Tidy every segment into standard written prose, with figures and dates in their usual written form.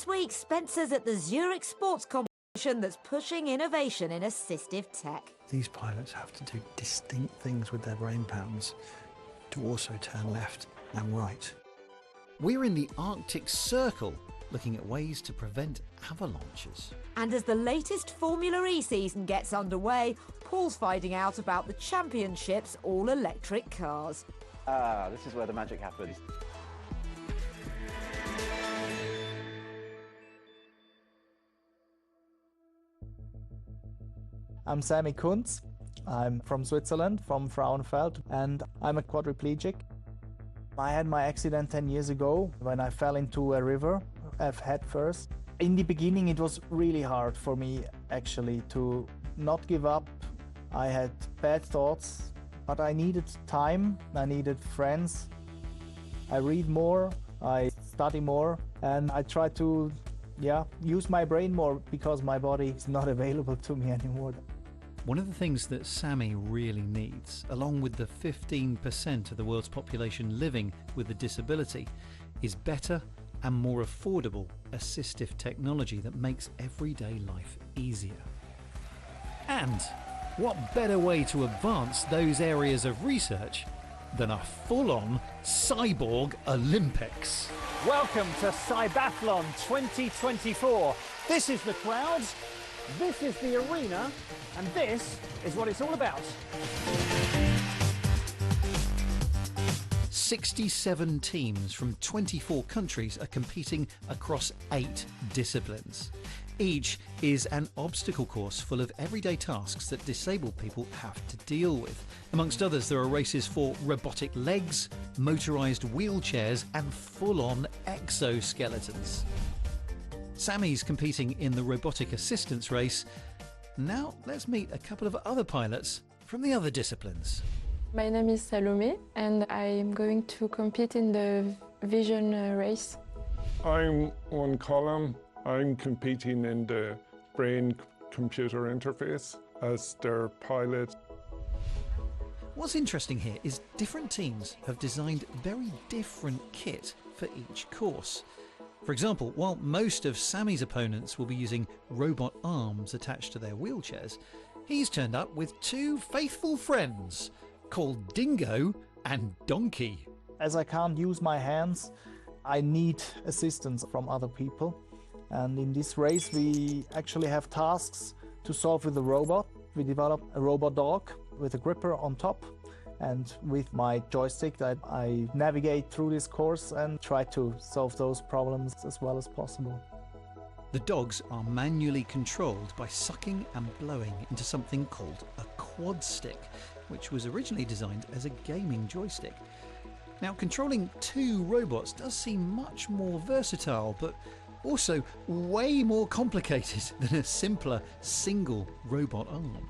This week, Spencer's at the Zurich Sports Competition that's pushing innovation in assistive tech. These pilots have to do distinct things with their brain patterns to also turn left and right. We're in the Arctic Circle, looking at ways to prevent avalanches. And as the latest Formula E season gets underway, Paul's finding out about the championship's all-electric cars. This is where the magic happens. I'm Sammy Kunz. I'm from Switzerland, from Frauenfeld, and I'm a quadriplegic. I had my accident 10 years ago when I fell into a river head first. In the beginning, it was really hard for me actually to not give up. I had bad thoughts, but I needed time, I needed friends. I read more, I study more, and I try to use my brain more because my body is not available to me anymore. One of the things that Sammy really needs, along with the 15% of the world's population living with a disability, is better and more affordable assistive technology that makes everyday life easier. And what better way to advance those areas of research than a full-on cyborg Olympics? Welcome to Cybathlon 2024. This is the crowds, this is the arena, and this is what it's all about. 67 teams from 24 countries are competing across 8 disciplines. Each is an obstacle course full of everyday tasks that disabled people have to deal with. Amongst others, there are races for robotic legs, motorised wheelchairs and full-on exoskeletons. Sammy's competing in the robotic assistance race. Now let's meet a couple of other pilots from the other disciplines. My name is Salome and I'm going to compete in the vision race. I'm one column. I'm competing in the brain-computer interface as their pilot. What's interesting here is different teams have designed very different kit for each course. For example, while most of Sammy's opponents will be using robot arms attached to their wheelchairs, he's turned up with 2 faithful friends called Dingo and Donkey. As I can't use my hands, I need assistance from other people. And in this race, we actually have tasks to solve with the robot. We developed a robot dog with a gripper on top. And with my joystick, I navigate through this course and try to solve those problems as well as possible. The dogs are manually controlled by sucking and blowing into something called a quad stick, which was originally designed as a gaming joystick. Now, controlling 2 robots does seem much more versatile, but also way more complicated than a simpler single robot arm.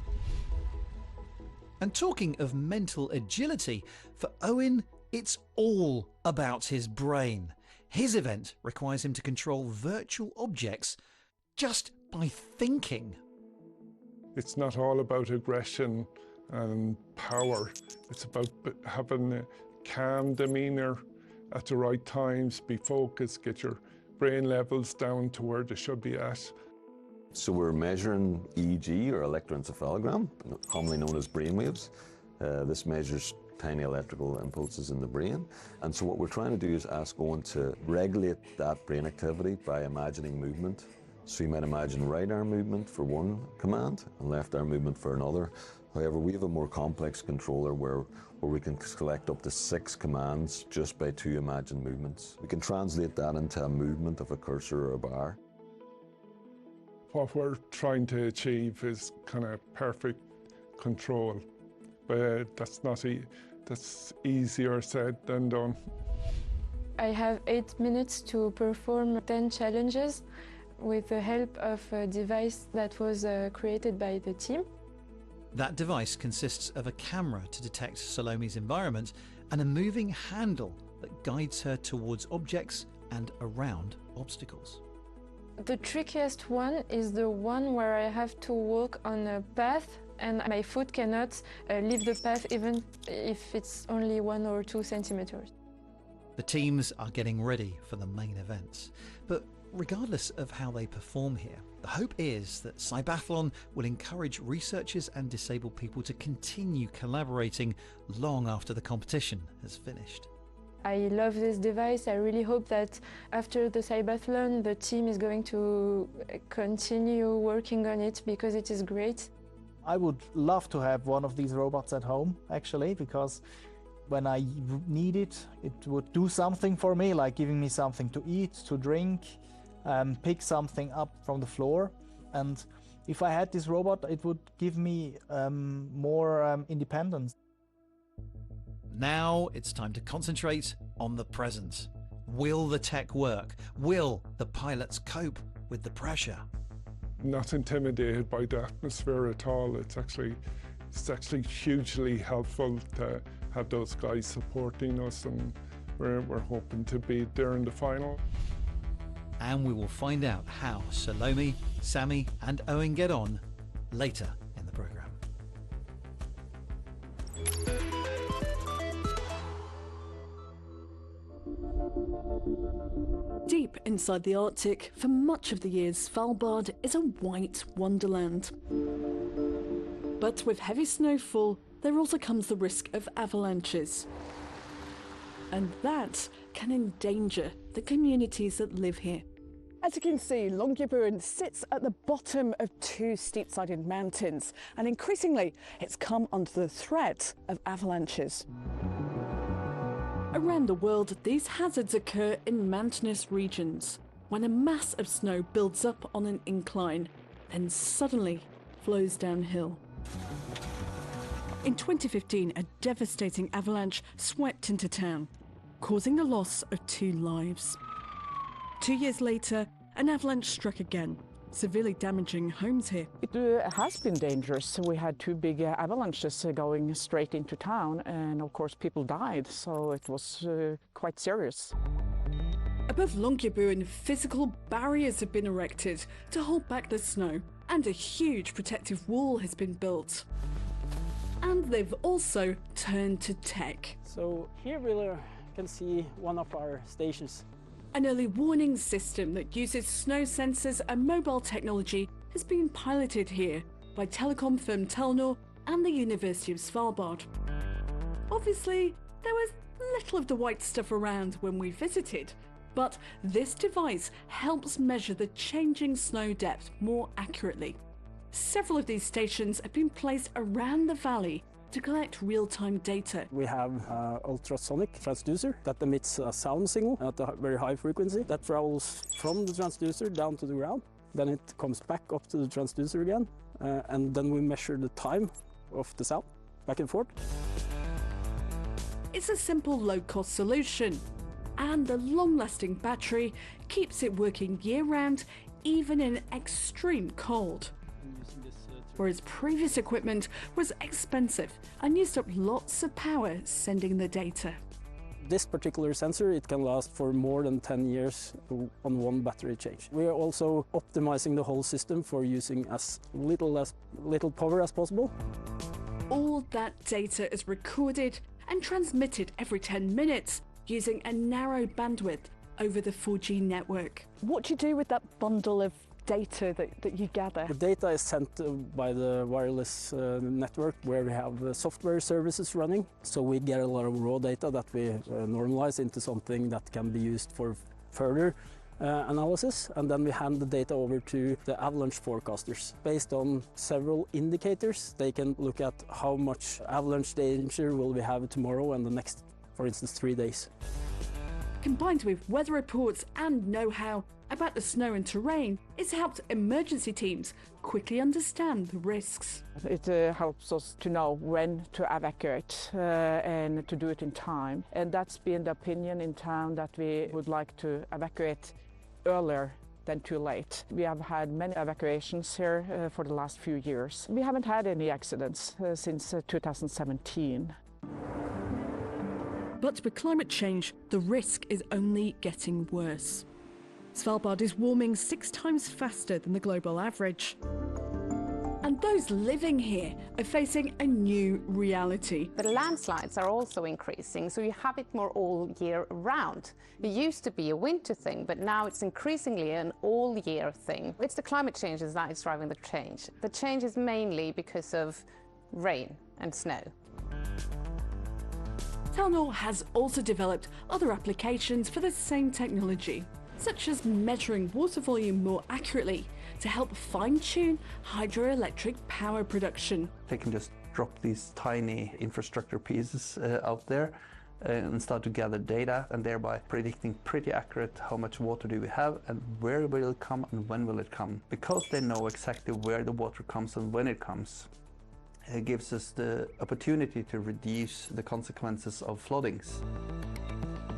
And talking of mental agility, for Owen, it's all about his brain. His event requires him to control virtual objects just by thinking. It's not all about aggression and power. It's about having a calm demeanour at the right times, be focused, get your brain levels down to where they should be at. So we're measuring EEG, or electroencephalogram, commonly known as brainwaves. This measures tiny electrical impulses in the brain. And so what we're trying to do is ask Owen to regulate that brain activity by imagining movement. So you might imagine right arm movement for one command and left arm movement for another. However, we have a more complex controller where we can select up to 6 commands just by 2 imagined movements. We can translate that into a movement of a cursor or a bar. What we're trying to achieve is kind of perfect control, but that's easier said than done. I have 8 minutes to perform 10 challenges with the help of a device that was created by the team. That device consists of a camera to detect Salome's environment and a moving handle that guides her towards objects and around obstacles. The trickiest one is the one where I have to walk on a path and my foot cannot leave the path even if it's only 1 or 2 centimeters. The teams are getting ready for the main events. But regardless of how they perform here, the hope is that Cybathlon will encourage researchers and disabled people to continue collaborating long after the competition has finished. I love this device. I really hope that after the Cybathlon, the team is going to continue working on it because it is great. I would love to have one of these robots at home, actually, because when I need it, it would do something for me, like giving me something to eat, to drink, pick something up from the floor. And if I had this robot, it would give me more independence. Now it's time to concentrate on the present. Will the tech work? Will the pilots cope with the pressure? Not intimidated by the atmosphere at all. It's actually hugely helpful to have those guys supporting us, and we're hoping to be there in the final. And we will find out how Salome, Sammy and Owen get on later in the programme. Deep inside the Arctic, for much of the year, Svalbard is a white wonderland. But with heavy snowfall, there also comes the risk of avalanches. And that can endanger the communities that live here. As you can see, Longyearbyen sits at the bottom of two steep-sided mountains, and increasingly it's come under the threat of avalanches. Around the world, these hazards occur in mountainous regions, when a mass of snow builds up on an incline and suddenly flows downhill. In 2015, a devastating avalanche swept into town, causing the loss of 2 lives. 2 years later, an avalanche struck again, severely damaging homes here. It has been dangerous. We had 2 big avalanches going straight into town, and of course people died, so it was quite serious. Above Longyearbyen, physical barriers have been erected to hold back the snow, and a huge protective wall has been built. And they've also turned to tech. So here we can see one of our stations. An early warning system that uses snow sensors and mobile technology has been piloted here by telecom firm Telenor and the University of Svalbard. Obviously, there was little of the white stuff around when we visited, but this device helps measure the changing snow depth more accurately. Several of these stations have been placed around the valley to collect real-time data. We have an ultrasonic transducer that emits a sound signal at a very high frequency that travels from the transducer down to the ground. Then it comes back up to the transducer again, and then we measure the time of the sound back and forth. It's a simple low-cost solution, and the long-lasting battery keeps it working year-round, even in extreme cold. Whereas previous equipment was expensive and used up lots of power sending the data. This particular sensor, it can last for more than 10 years on one battery change. We are also optimizing the whole system for using as little power as possible. All that data is recorded and transmitted every 10 minutes using a narrow bandwidth over the 4G network. What do you do with that bundle of data that you gather? The data is sent by the wireless network where we have software services running. So we get a lot of raw data that we normalize into something that can be used for further analysis, and then we hand the data over to the avalanche forecasters. Based on several indicators, they can look at how much avalanche danger will we have tomorrow and the next, for instance, 3 days. Combined with weather reports and know-how about the snow and terrain, it's helped emergency teams quickly understand the risks. It helps us to know when to evacuate and to do it in time. And that's been the opinion in town, that we would like to evacuate earlier than too late. We have had many evacuations here for the last few years. We haven't had any accidents since 2017. But with climate change, the risk is only getting worse. Svalbard is warming 6 times faster than the global average. And those living here are facing a new reality. The landslides are also increasing, so you have it more all year round. It used to be a winter thing, but now it's increasingly an all year thing. It's the climate changes that is driving the change. The change is mainly because of rain and snow. Telnor has also developed other applications for the same technology, such as measuring water volume more accurately to help fine-tune hydroelectric power production. They can just drop these tiny infrastructure pieces out there and start to gather data, and thereby predicting pretty accurate how much water do we have and where will it come and when will it come. Because they know exactly where the water comes and when it comes, it gives us the opportunity to reduce the consequences of floodings.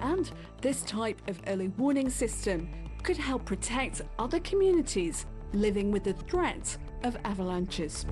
And this type of early warning system could help protect other communities living with the threat of avalanches.